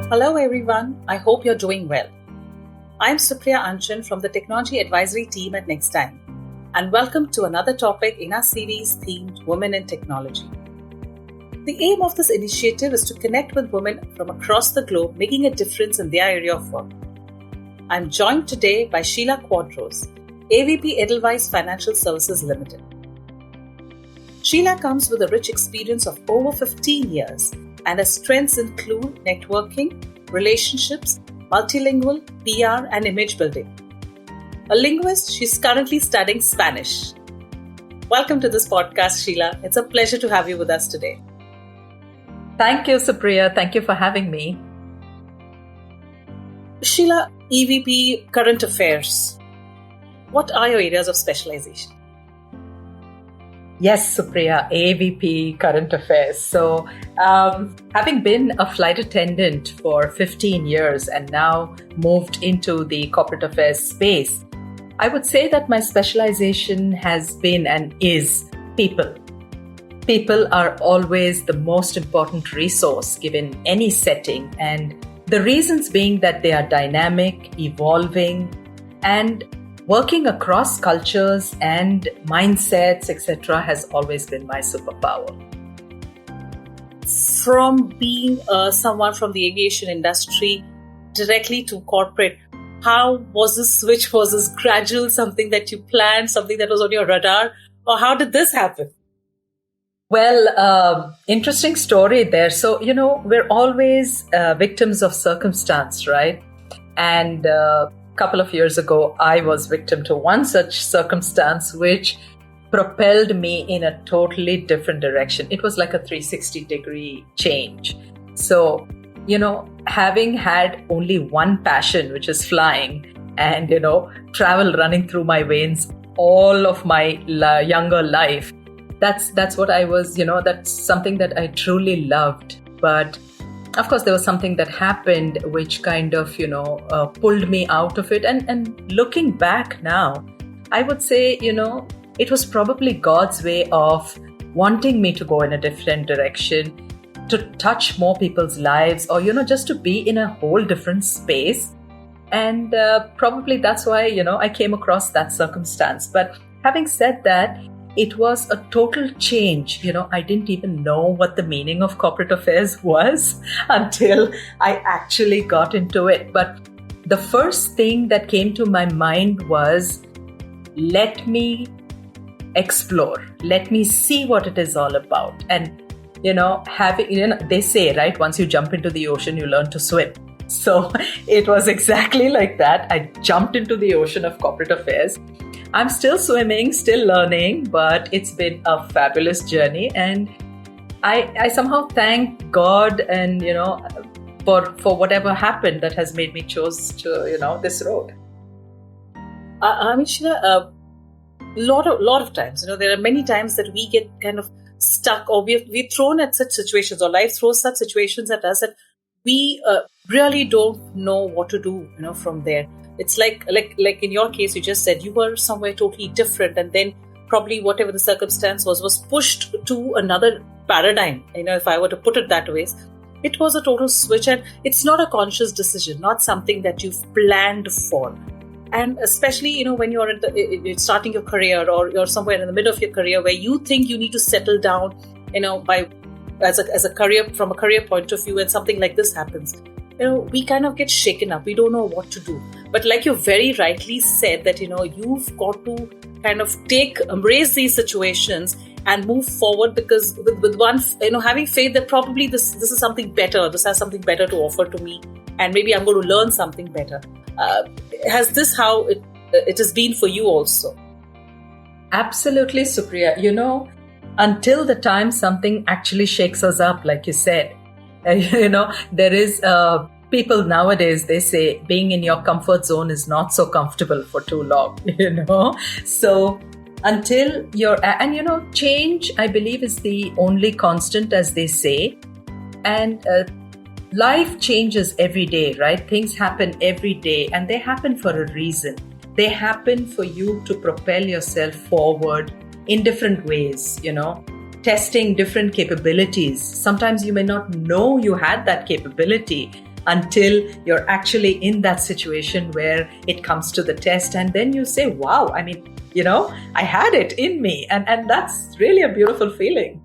Hello everyone, I hope you're doing well. I'm Supriya Anchan from the Technology Advisory team at Nextime, and welcome to another topic in our series themed Women in Technology. The aim of this initiative is to connect with women from across the globe making a difference in their area of work. I'm joined today by Sheila Quadros, AVP Edelweiss Financial Services Limited. Sheila comes with a rich experience of over 15 years, and her strengths include networking, relationships, multilingual, PR, and image building. A linguist, she's currently studying Spanish. Welcome to this podcast, Sheila. It's a pleasure to have you with us today. Thank you, Supriya. Thank you for having me. Sheila, EVP Current Affairs. What are your areas of specialization? Yes, Supriya, AVP Current Affairs. So, having been a flight attendant for 15 years and now moved into the corporate affairs space, I would say that my specialization has been and is people. People are always the most important resource given any setting, and the reasons being that they are dynamic, evolving, and working across cultures and mindsets, etc., has always been my superpower. From being someone from the aviation industry directly to corporate, how was this switch? Was this gradual, something that you planned, something that was on your radar? Or how did this happen? Well, interesting story there. So, we're always victims of circumstance, right? And couple of years ago, I was victim to one such circumstance which propelled me in a totally different direction. It was like a 360-degree change. So, having had only one passion, which is flying, and, travel running through my veins all of my younger life, that's what I was, that's something that I truly loved. But of course, there was something that happened which kind of, pulled me out of it. And looking back now, I would say, it was probably God's way of wanting me to go in a different direction, to touch more people's lives, or, just to be in a whole different space. And probably that's why, I came across that circumstance. But having said that, it was a total change. I didn't even know what the meaning of corporate affairs was until I actually got into it. But the first thing that came to my mind was, let me explore. Let me see what it is all about. And, they say, right, once you jump into the ocean, you learn to swim. So it was exactly like that. I jumped into the ocean of corporate affairs. I'm still swimming, still learning, but it's been a fabulous journey. And I somehow thank God and, for whatever happened that has made me choose to, this road. Sheila, a lot of times, there are many times that we get kind of stuck, or we're thrown at such situations, or life throws such situations at us that we really don't know what to do, from there. It's like in your case, you just said you were somewhere totally different, and then probably whatever the circumstance was pushed to another paradigm. If I were to put it that way, it was a total switch, and it's not a conscious decision, not something that you've planned for. And especially, when you're starting your career, or you're somewhere in the middle of your career where you think you need to settle down, as a career, from a career point of view, and something like this happens. We kind of get shaken up. We don't know what to do. But like you very rightly said that, you've got to kind of embrace these situations and move forward, because with one, having faith that probably this is something better. This has something better to offer to me, and maybe I'm going to learn something better. Has this how it has been for you also? Absolutely, Supriya. Until the time something actually shakes us up, like you said, there is people nowadays, they say being in your comfort zone is not so comfortable for too long, So until change, I believe, is the only constant, as they say. And life changes every day, right? Things happen every day, and they happen for a reason. They happen for you to propel yourself forward in different ways, testing different capabilities. Sometimes you may not know you had that capability, until you're actually in that situation where it comes to the test. And then you say, wow, I mean, I had it in me. And that's really a beautiful feeling.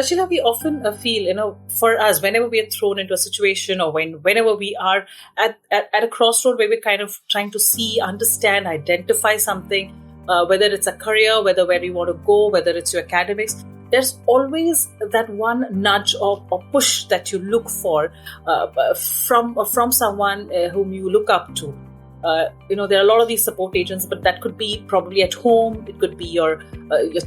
Sheila, we often feel, for us, whenever we are thrown into a situation or whenever we are at a crossroad where we're kind of trying to see, understand, identify something, whether it's a career, whether where you want to go, whether it's your academics, there's always that one nudge or push that you look for from someone whom you look up to. There are a lot of these support agents, but that could be probably at home. It could be your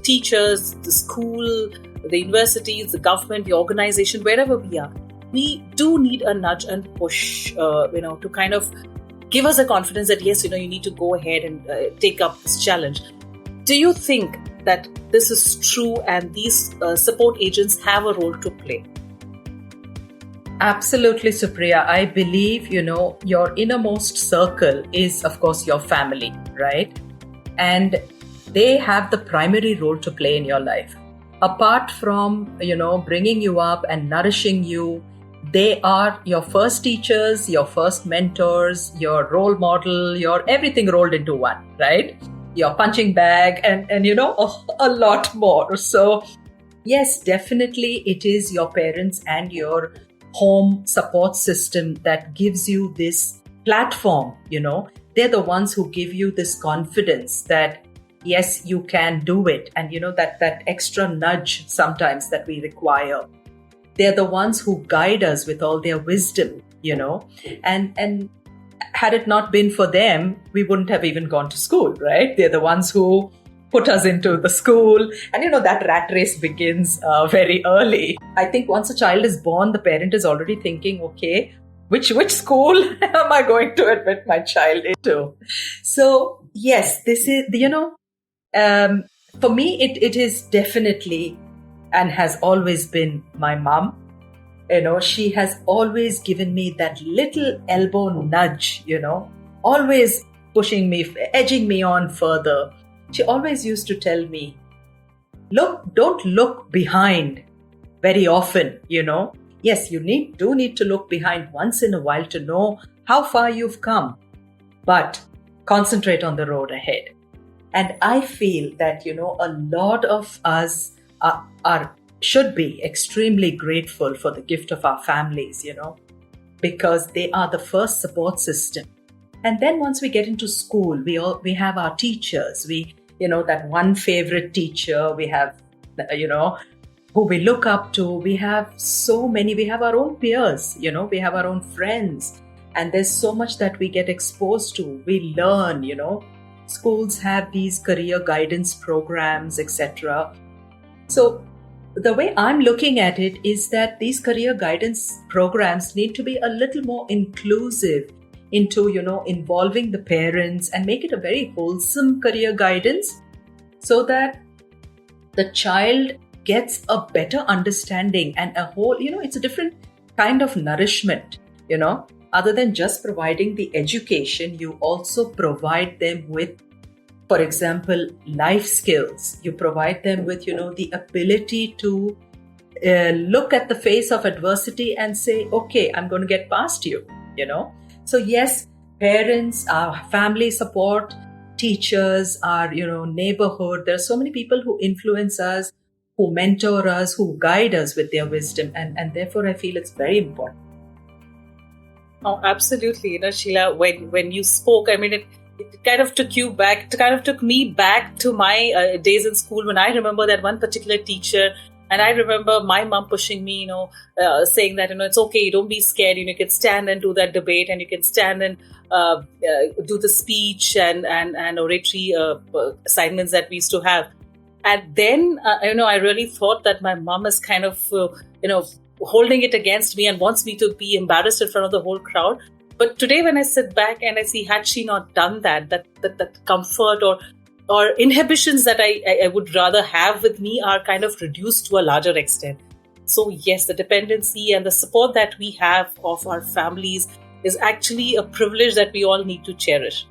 teachers, the school, the universities, the government, the organization, wherever we are. We do need a nudge and push, to kind of give us a confidence that, yes, you need to go ahead and take up this challenge. Do you think that this is true and these support agents have a role to play? Absolutely, Supriya. I believe, your innermost circle is, of course, your family, right? And they have the primary role to play in your life. Apart from, bringing you up and nourishing you, they are your first teachers, your first mentors, your role model, your everything rolled into one, right? Your punching bag and a lot more. So, yes, definitely it is your parents and your home support system that gives you this platform. They're the ones who give you this confidence that yes, you can do it. And that extra nudge sometimes that we require. They're the ones who guide us with all their wisdom, and had it not been for them, we wouldn't have even gone to school, right? They're the ones who put us into the school. And that rat race begins very early. I think once a child is born, the parent is already thinking, okay, which school am I going to admit my child into? So yes, this is, for me, it is definitely and has always been my mom. She has always given me that little elbow nudge, always pushing me, edging me on further. She always used to tell me, don't look behind very often, Yes, you do need to look behind once in a while to know how far you've come, but concentrate on the road ahead. And I feel that, a lot of us should be extremely grateful for the gift of our families, because they are the first support system. And then once we get into school, we have our teachers. We, that one favorite teacher, we have, who we look up to. We have so many, we have our own peers, we have our own friends. And there's so much that we get exposed to. We learn, Schools have these career guidance programs, etc. So the way I'm looking at it is that these career guidance programs need to be a little more inclusive into, involving the parents and make it a very wholesome career guidance so that the child gets a better understanding and a whole, it's a different kind of nourishment, Other than just providing the education, you also provide them with, for example, life skills. You provide them with, the ability to look at the face of adversity and say, okay, I'm going to get past you, So yes, parents, our family support, teachers, our, neighborhood. There are so many people who influence us, who mentor us, who guide us with their wisdom. And therefore, I feel it's very important. Oh, absolutely. Sheila, when you spoke, it kind of took you back, took me back to my days in school when I remember that one particular teacher. And I remember my mom pushing me, saying that, it's okay, don't be scared. You can stand and do that debate, and you can stand and do the speech and oratory assignments that we used to have. And then, I really thought that my mom is kind of, holding it against me and wants me to be embarrassed in front of the whole crowd. But today when I sit back and I see, had she not done that comfort or inhibitions that I would rather have with me are kind of reduced to a larger extent. So yes, the dependency and the support that we have of our families is actually a privilege that we all need to cherish.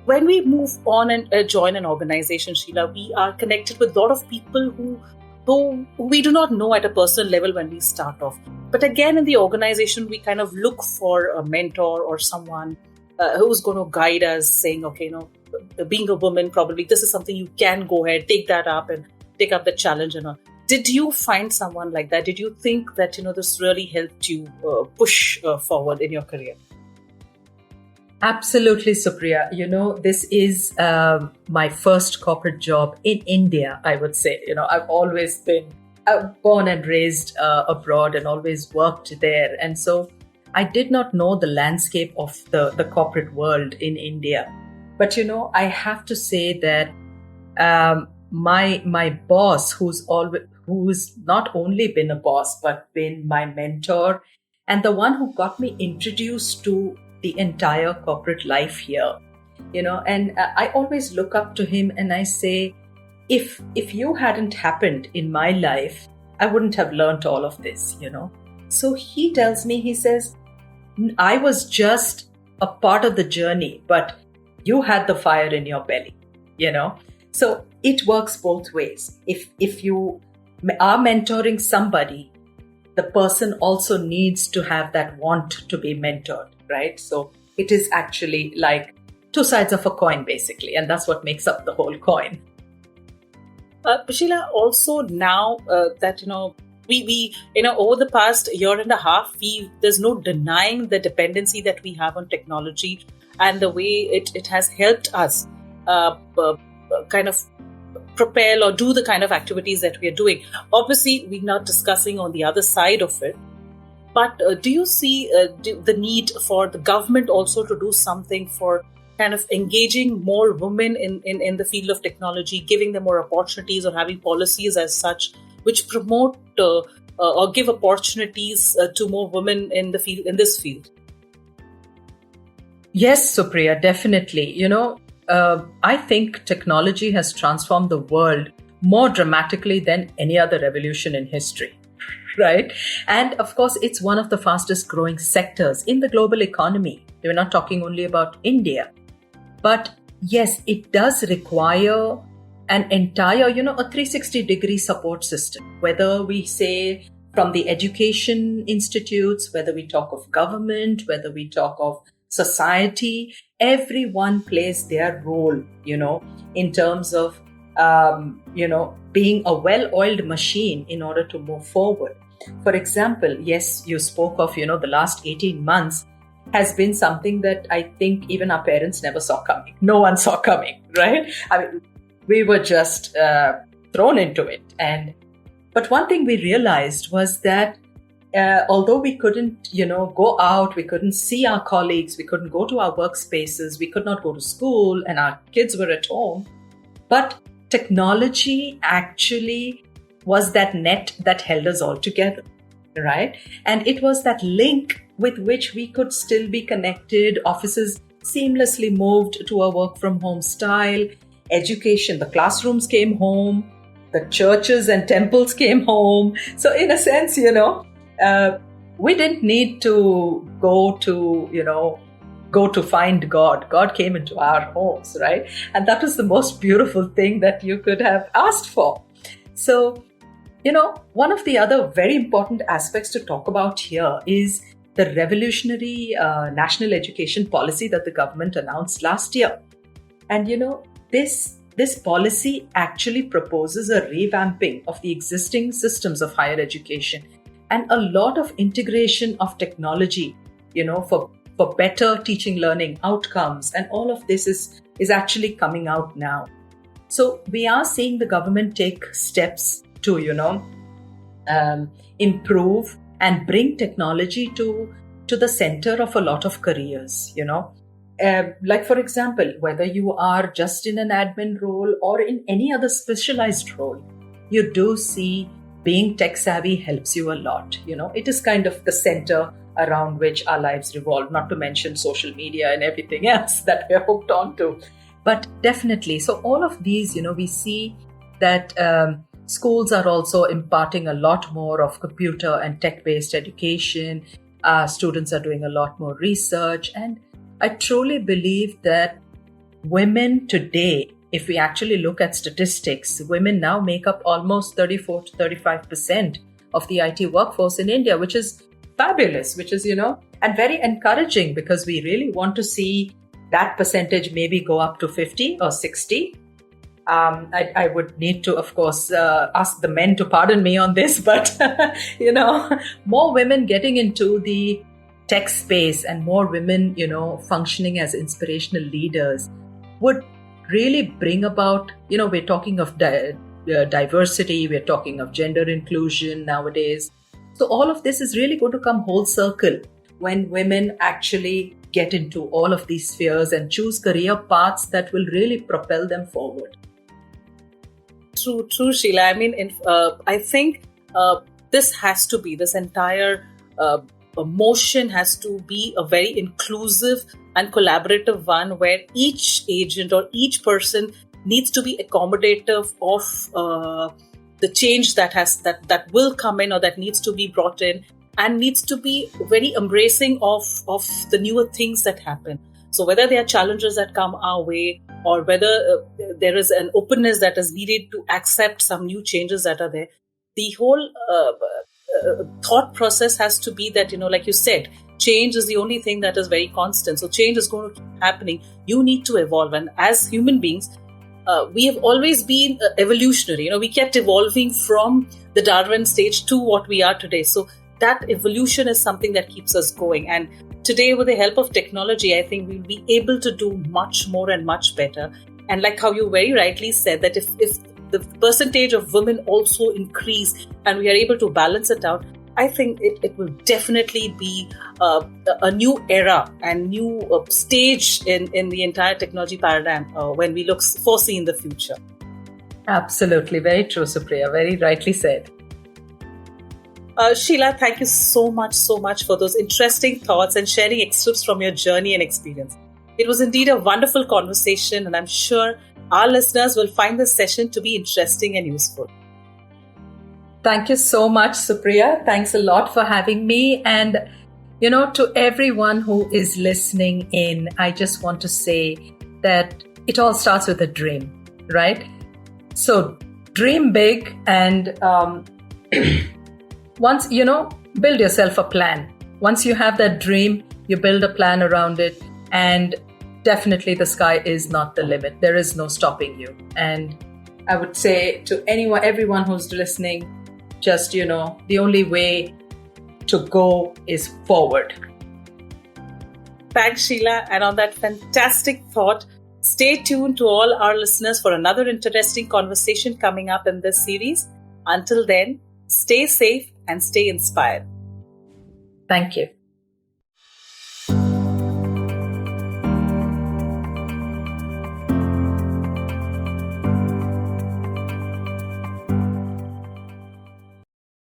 When we move on and join an organization, Sheila, we are connected with a lot of people who though we do not know at a personal level when we start off. But again, in the organization, we kind of look for a mentor or someone who's going to guide us, saying, okay, being a woman, probably this is something you can go ahead, take that up and take up the challenge and all. Did you find someone like that? Did you think that, this really helped you push forward in your career? Absolutely, Supriya. This is my first corporate job in India, I would say. I've always been born and raised abroad and always worked there. And so I did not know the landscape of the corporate world in India. But, I have to say that my boss, who's not only been a boss, but been my mentor and the one who got me introduced to the entire corporate life here, and I always look up to him and I say, if you hadn't happened in my life, I wouldn't have learned all of this, So he tells me, he says, I was just a part of the journey, but you had the fire in your belly, So it works both ways. If you are mentoring somebody, the person also needs to have that want to be mentored, right? So it is actually like two sides of a coin, basically, and that's what makes up the whole coin. Sheila, also now that, we over the past year and a half, there's no denying the dependency that we have on technology and the way it has helped us kind of propel or do the kind of activities that we are doing. Obviously, we're not discussing on the other side of it. But do you see the need for the government also to do something for kind of engaging more women in the field of technology, giving them more opportunities or having policies as such which promote or give opportunities to more women in this field? Yes, Supriya, definitely. I think technology has transformed the world more dramatically than any other revolution in history, right? And of course, it's one of the fastest growing sectors in the global economy. We're not talking only about India. But yes, it does require an entire, a 360-degree support system, whether we say from the education institutes, whether we talk of government, whether we talk of society, everyone plays their role, in terms of, being a well-oiled machine in order to move forward. For example, yes, you spoke of, the last 18 months has been something that I think even our parents never saw coming. No one saw coming, right? I mean, we were just thrown into it. But one thing we realized was that although we couldn't, go out, we couldn't see our colleagues, we couldn't go to our workspaces, we could not go to school, and our kids were at home. But technology actually was that net that held us all together, right? And it was that link with which we could still be connected. Offices seamlessly moved to a work from home style. Education, the classrooms came home. The churches and temples came home. So in a sense, we didn't need to go to find God. God came into our homes, right? And that was the most beautiful thing that you could have asked for. So, one of the other very important aspects to talk about here is the revolutionary national education policy that the government announced last year. And, this policy actually proposes a revamping of the existing systems of higher education and a lot of integration of technology, for better teaching learning outcomes. And all of this is actually coming out now. So we are seeing the government take steps to, improve and bring technology to the center of a lot of careers, like, for example, whether you are just in an admin role or in any other specialized role, you do see being tech savvy helps you a lot. It is kind of the center around which our lives revolve, not to mention social media and everything else that we're hooked onto. But definitely, so all of these, we see that schools are also imparting a lot more of computer and tech-based education. Students are doing a lot more research. And I truly believe that women today if we actually look at statistics, women now make up almost 34 to 35% of the IT workforce in India, which is fabulous, which is, and very encouraging, because we really want to see that percentage maybe go up to 50 or 60. I would need to, of course, ask the men to pardon me on this, but, more women getting into the tech space and more women, functioning as inspirational leaders would really bring about, we're talking of diversity, we're talking of gender inclusion nowadays. So all of this is really going to come whole circle when women actually get into all of these spheres and choose career paths that will really propel them forward. True, Sheila. I mean, I think this entire motion has to be a very inclusive and collaborative one, where each agent or each person needs to be accommodative of the change that will come in or that needs to be brought in, and needs to be very embracing of the newer things that happen. So whether there are challenges that come our way, or whether there is an openness that is needed to accept some new changes that are there, the whole thought process has to be that, like you said, change is the only thing that is very constant. So change is going to keep happening. You need to evolve. And as human beings, we have always been evolutionary. We kept evolving from the Darwin stage to what we are today. So that evolution is something that keeps us going. And today, with the help of technology, I think we'll be able to do much more and much better. And like how you very rightly said, that if the percentage of women also increase and we are able to balance it out, I think it will definitely be a new era and new stage in the entire technology paradigm when we foresee in the future. Absolutely. Very true, Supriya. Very rightly said. Sheila, thank you so much for those interesting thoughts and sharing excerpts from your journey and experience. It was indeed a wonderful conversation, and I'm sure our listeners will find this session to be interesting and useful. Thank you so much, Supriya. Thanks a lot for having me. And, to everyone who is listening in, I just want to say that it all starts with a dream, right? So dream big, and once, build yourself a plan. Once you have that dream, you build a plan around it, and definitely the sky is not the limit. There is no stopping you. And I would say to everyone who's listening, just, the only way to go is forward. Thanks, Sheila. And on that fantastic thought, stay tuned to all our listeners for another interesting conversation coming up in this series. Until then, stay safe and stay inspired. Thank you.